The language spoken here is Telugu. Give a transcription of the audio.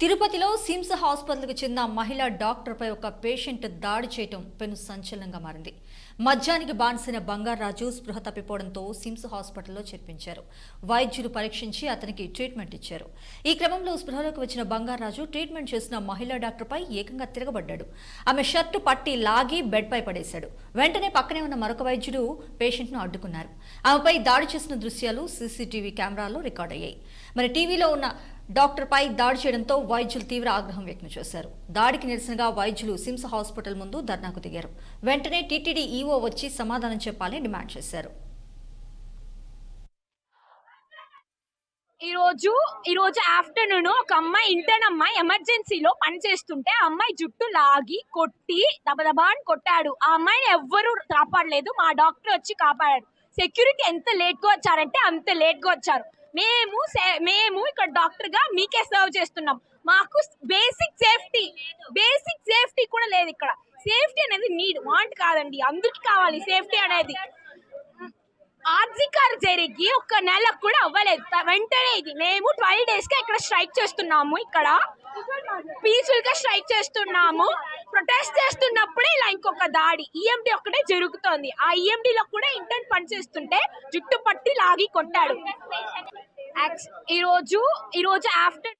తిరుపతిలో సిమ్స్ హాస్పిటల్కు చెందిన మహిళా డాక్టర్పై ఒక పేషెంట్ దాడి చేయడం పెను సంచలనంగా మారింది. మద్యానికి బానిసైన బంగారాజు స్పృహ తప్పిపోవడంతో సిమ్స్ హాస్పిటల్లో చేర్పించారు. వైద్యులు పరీక్షించి అతనికి ట్రీట్మెంట్ ఇచ్చారు. ఈ క్రమంలో స్పృహలోకి వచ్చిన బంగారాజు ట్రీట్మెంట్ చేసిన మహిళా డాక్టర్పై ఏకంగా తిరగబడ్డాడు. ఆమె షర్టు పట్టి లాగి బెడ్పై పడేశాడు. వెంటనే పక్కనే ఉన్న మరొక వైద్యుడు పేషెంట్ను అడ్డుకున్నారు. ఆమెపై దాడి చేసిన దృశ్యాలు సీసీటీవీ కెమెరాల్లో రికార్డయ్యాయి. మరి టీవీలో ఉన్న డాక్టర్పై దాడి చేయడంతో వైద్యులు తీవ్ర ఆగ్రహం వ్యక్తం చేశారు. దాడికి నిరసనగా వైద్యులు సిమ్స్ హాస్పిటల్ ముందు ధర్నాకు దిగారు. వెంటనే టీటీడీ ఈవో వచ్చి సమాధానం చెప్పాలని డిమాండ్ చేశారు. ఈ రోజు ఆఫ్టర్నూన్ ఒక అమ్మాయి ఇంటర్న్ అమ్మాయి ఎమర్జెన్సీలో పని చేస్తుంటే ఆ అమ్మాయి జుట్టు లాగి కొట్టి దబదబా అని కొట్టాడు. ఆ అమ్మాయిని ఎవ్వరూ కాపాడలేదు. మా డాక్టర్ వచ్చి కాపాడాడు. సెక్యూరిటీ ఎంత లేట్ గా వచ్చారంటే అంత లేట్ గా వచ్చారు. మేము ఇక్కడ డాక్టర్ గా మీకే సర్వ్ చేస్తున్నాం. మాకు బేసిక్ సేఫ్టీ కూడా లేదు. ఇక్కడ సేఫ్టీ అనేది నీడ్ వాంట్ కాదండి, అందరికి కావాలి సేఫ్టీ అనేది. ఆర్జికార్ జరిగి ఒక నెల కూడా అవ్వలేదు. వెంటనే ఇది మేము 12 days గా ఇక్కడ స్ట్రైక్ చేస్తున్నాము. ఇక్కడ పీస్ఫుల్ గా స్ట్రైక్ చేస్తున్నాము. ప్రొటెస్ట్ చేస్తున్నప్పుడే ఇలా ఇంకొక దాడి ఈఎండి ఒక్కటే జరుగుతోంది. ఆ ఈఎండి లో కూడా ఇంటర్న్ పని చేస్తుంటే జుట్టు పట్టి లాగి కొట్టాడు. ఈ రోజు ఆఫ్టర్